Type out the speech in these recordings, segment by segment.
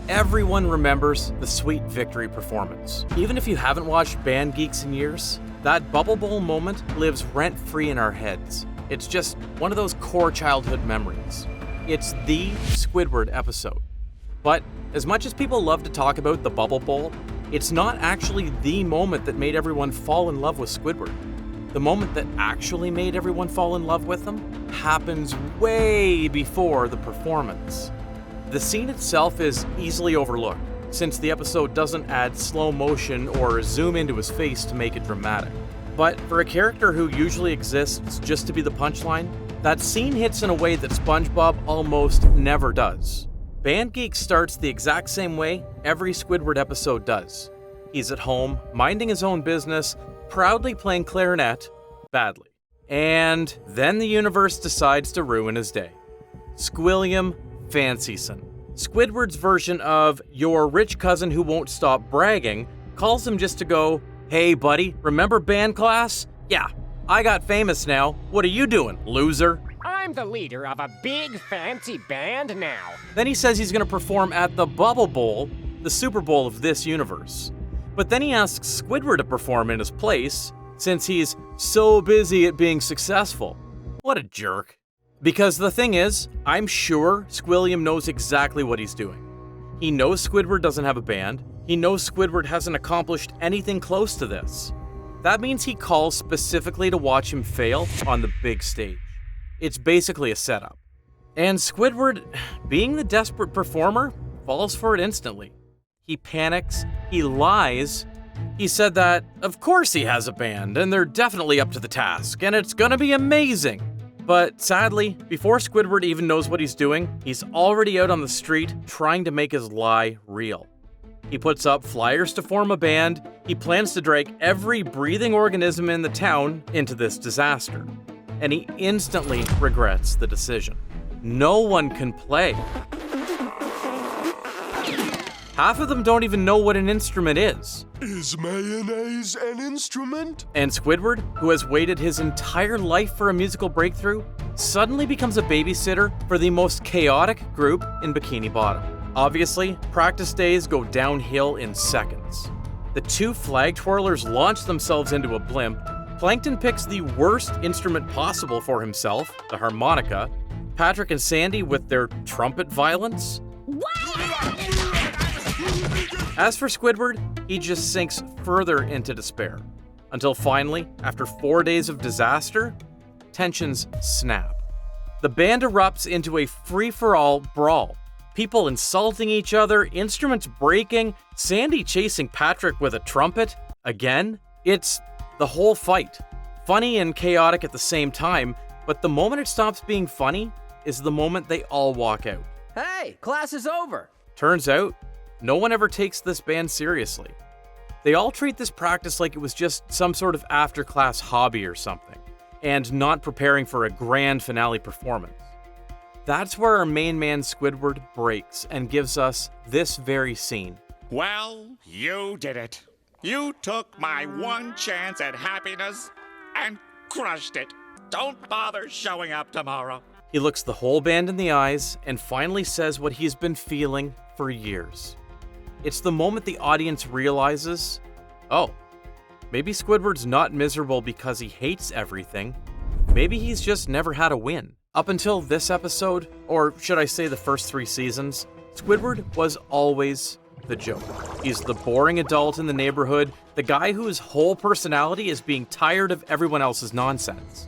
everyone remembers the sweet victory performance. Even if you haven't watched Band Geeks in years, that Bubble Bowl moment lives rent-free in our heads. It's just one of those core childhood memories. It's the Squidward episode. But as much as people love to talk about the Bubble Bowl, it's not actually the moment that made everyone fall in love with Squidward. The moment that actually made everyone fall in love with him happens way before the performance. The scene itself is easily overlooked, since the episode doesn't add slow motion or zoom into his face to make it dramatic. But for a character who usually exists just to be the punchline, that scene hits in a way that SpongeBob almost never does. Band Geeks starts the exact same way every Squidward episode does. He's at home, minding his own business, proudly playing clarinet, badly. And then the universe decides to ruin his day. Squilliam Fancyson. Squidward's version of your rich cousin who won't stop bragging calls him just to go, "Hey buddy, remember band class? Yeah, I got famous now. What are you doing, loser?" I'm the leader of a big fancy band now. Then he says he's going to perform at the Bubble Bowl, the Super Bowl of this universe. But then he asks Squidward to perform in his place, since he's so busy at being successful. What a jerk. Because the thing is, I'm sure Squilliam knows exactly what he's doing. He knows Squidward doesn't have a band. He knows Squidward hasn't accomplished anything close to this. That means he calls specifically to watch him fail on the big stage. It's basically a setup. And Squidward, being the desperate performer, falls for it instantly. He panics, he lies. He said that, of course he has a band, and they're definitely up to the task, and it's gonna be amazing. But sadly, before Squidward even knows what he's doing, he's already out on the street trying to make his lie real. He puts up flyers to form a band. He plans to drag every breathing organism in the town into this disaster. And he instantly regrets the decision. No one can play. Half of them don't even know what an instrument is. Is mayonnaise an instrument? And Squidward, who has waited his entire life for a musical breakthrough, suddenly becomes a babysitter for the most chaotic group in Bikini Bottom. Obviously, practice days go downhill in seconds. The two flag twirlers launch themselves into a blimp. Plankton picks the worst instrument possible for himself, the harmonica. Patrick and Sandy with their trumpet violence. As for Squidward, he just sinks further into despair. Until finally, after 4 days of disaster, tensions snap. The band erupts into a free-for-all brawl. People insulting each other, instruments breaking, Sandy chasing Patrick with a trumpet. Again, it's the whole fight. Funny and chaotic at the same time, but the moment it stops being funny is the moment they all walk out. Hey, class is over. Turns out, no one ever takes this band seriously. They all treat this practice like it was just some sort of after-class hobby or something, and not preparing for a grand finale performance. That's where our main man Squidward breaks and gives us this very scene. Well, you did it. You took my one chance at happiness and crushed it. Don't bother showing up tomorrow. He looks the whole band in the eyes and finally says what he's been feeling for years. It's the moment the audience realizes, oh, maybe Squidward's not miserable because he hates everything. Maybe he's just never had a win. Up until this episode, or should I say the first 3 seasons, Squidward was always the joke. He's the boring adult in the neighborhood, the guy whose whole personality is being tired of everyone else's nonsense.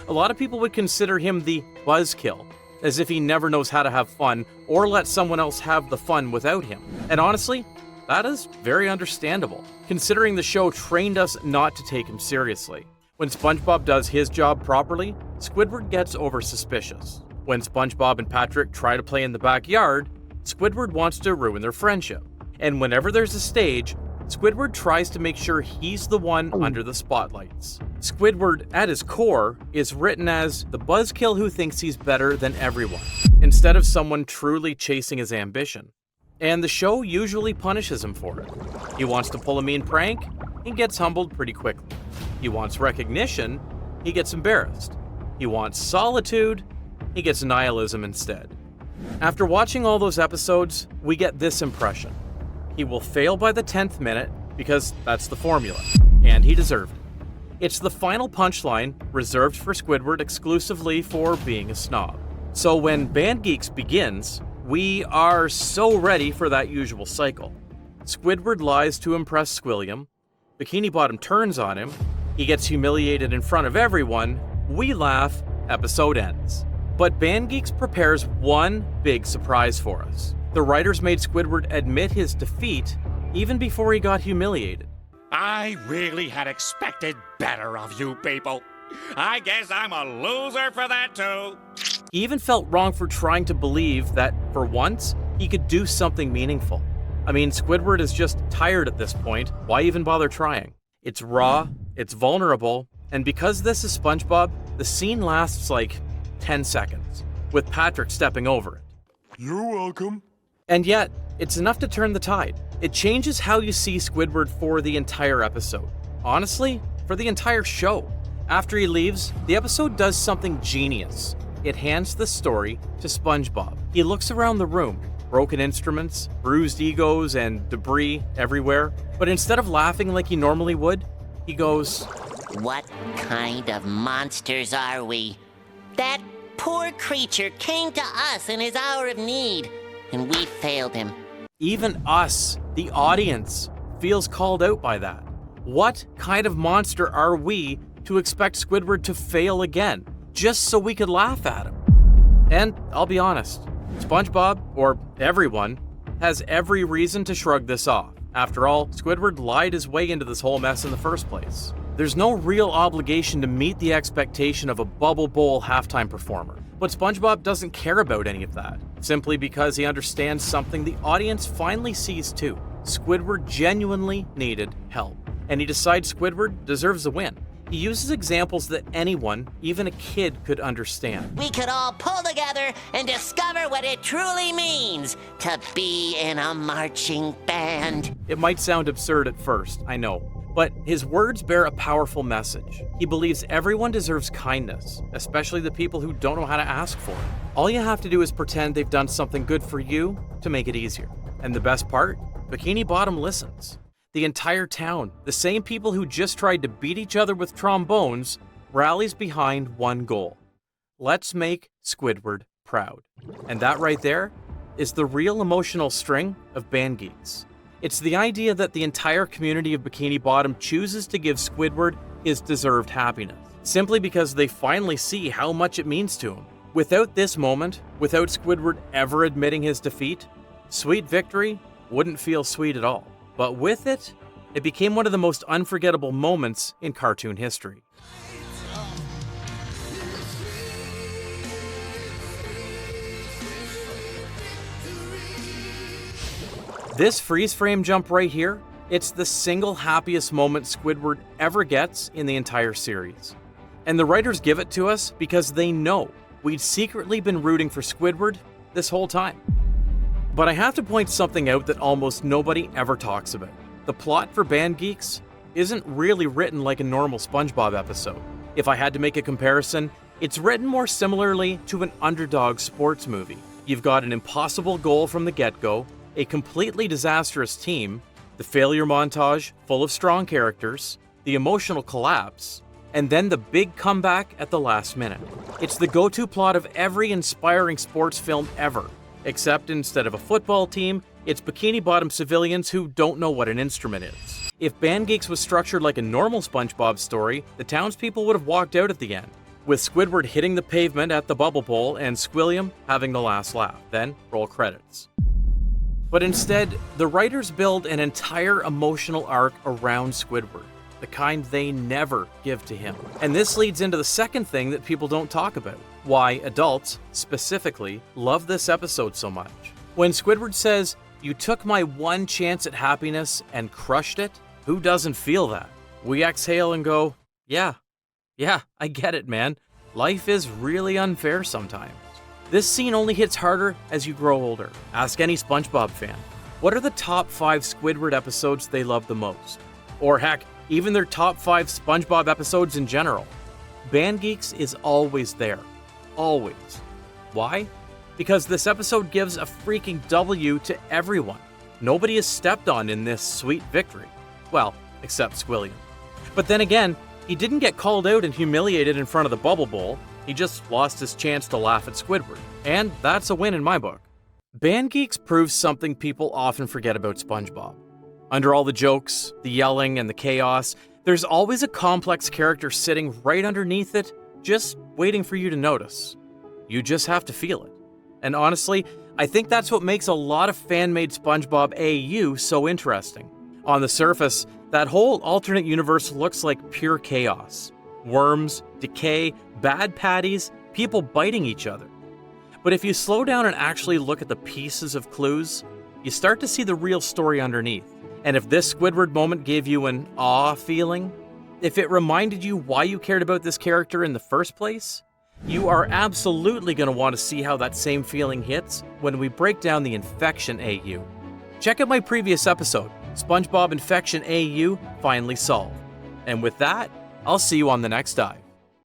A lot of people would consider him the buzzkill, as if he never knows how to have fun or let someone else have the fun without him. And honestly, that is very understandable, considering the show trained us not to take him seriously. When SpongeBob does his job properly, Squidward gets over-suspicious. When SpongeBob and Patrick try to play in the backyard, Squidward wants to ruin their friendship. And whenever there's a stage, Squidward tries to make sure he's the one under the spotlights. Squidward, at his core, is written as the buzzkill who thinks he's better than everyone, instead of someone truly chasing his ambition. And the show usually punishes him for it. He wants to pull a mean prank, he gets humbled pretty quickly. He wants recognition, he gets embarrassed. He wants solitude, he gets nihilism instead. After watching all those episodes, we get this impression. He will fail by the 10th minute because that's the formula, and he deserved it. It's the final punchline reserved for Squidward exclusively for being a snob. So when Band Geeks begins, we are so ready for that usual cycle. Squidward lies to impress Squilliam, Bikini Bottom turns on him, he gets humiliated in front of everyone, we laugh, episode ends. But Band Geeks prepares one big surprise for us. The writers made Squidward admit his defeat even before he got humiliated. I really had expected better of you people. I guess I'm a loser for that too. He even felt wrong for trying to believe that, for once, he could do something meaningful. I mean, Squidward is just tired at this point. Why even bother trying? It's raw, it's vulnerable, and because this is SpongeBob, the scene lasts like 10 seconds, with Patrick stepping over it. You're welcome. And yet, it's enough to turn the tide. It changes how you see Squidward for the entire episode. Honestly, for the entire show. After he leaves, the episode does something genius. It hands the story to SpongeBob. He looks around the room, broken instruments, bruised egos, and debris everywhere. But instead of laughing like he normally would, he goes, "What kind of monsters are we? That poor creature came to us in his hour of need, and we failed him." Even us, the audience, feels called out by that. What kind of monster are we to expect Squidward to fail again, just so we could laugh at him? And I'll be honest, SpongeBob, or everyone, has every reason to shrug this off. After all, Squidward lied his way into this whole mess in the first place. There's no real obligation to meet the expectation of a Bubble Bowl halftime performer. But SpongeBob doesn't care about any of that, simply because he understands something the audience finally sees too. Squidward genuinely needed help, and he decides Squidward deserves a win. He uses examples that anyone, even a kid, could understand. We could all pull together and discover what it truly means to be in a marching band. It might sound absurd at first, I know, but his words bear a powerful message. He believes everyone deserves kindness, especially the people who don't know how to ask for it. All you have to do is pretend they've done something good for you to make it easier. And the best part? Bikini Bottom listens. The entire town, the same people who just tried to beat each other with trombones, rallies behind one goal. Let's make Squidward proud. And that right there is the real emotional string of Band Geeks. It's the idea that the entire community of Bikini Bottom chooses to give Squidward his deserved happiness, simply because they finally see how much it means to him. Without this moment, without Squidward ever admitting his defeat, Sweet Victory wouldn't feel sweet at all. But with it, it became one of the most unforgettable moments in cartoon history. This freeze frame jump right here, it's the single happiest moment Squidward ever gets in the entire series. And the writers give it to us because they know we'd secretly been rooting for Squidward this whole time. But I have to point something out that almost nobody ever talks about. The plot for Band Geeks isn't really written like a normal SpongeBob episode. If I had to make a comparison, it's written more similarly to an Underdog sports movie. You've got an impossible goal from the get-go, a completely disastrous team, the failure montage full of strong characters, the emotional collapse, and then the big comeback at the last minute. It's the go-to plot of every inspiring sports film ever. Except instead of a football team, it's Bikini Bottom civilians who don't know what an instrument is. If Band Geeks was structured like a normal SpongeBob story, the townspeople would have walked out at the end, with Squidward hitting the pavement at the Bubble Bowl and Squilliam having the last laugh, then roll credits. But instead, the writers build an entire emotional arc around Squidward, the kind they never give to him. And this leads into the second thing that people don't talk about. Why adults, specifically, love this episode so much. When Squidward says, "You took my one chance at happiness and crushed it," who doesn't feel that? We exhale and go, yeah, I get it, man. Life is really unfair sometimes. This scene only hits harder as you grow older. Ask any SpongeBob fan. What are the top 5 Squidward episodes they love the most? Or heck, even their top 5 SpongeBob episodes in general. Band Geeks is always there. Always. Why? because this episode gives a freaking W to everyone. Nobody is stepped on in this sweet victory. Well, except Squilliam. But then again, he didn't get called out and humiliated in front of the Bubble Bowl. He just lost his chance to laugh at Squidward. And that's a win in my book. Band Geeks proves something people often forget about SpongeBob. Under all the jokes, the yelling, and the chaos, there's always a complex character sitting right underneath it, just waiting for you to notice. You just have to feel it. And honestly, I think that's what makes a lot of fan-made SpongeBob AU so interesting. On the surface, that whole alternate universe looks like pure chaos. Worms, decay, bad patties, people biting each other. But if you slow down and actually look at the pieces of clues, you start to see the real story underneath. And if this Squidward moment gave you an awe feeling, if it reminded you why you cared about this character in the first place, you are absolutely going to want to see how that same feeling hits when we break down the Infection AU. Check out my previous episode, SpongeBob Infection AU Finally Solved. And with that, I'll see you on the next dive.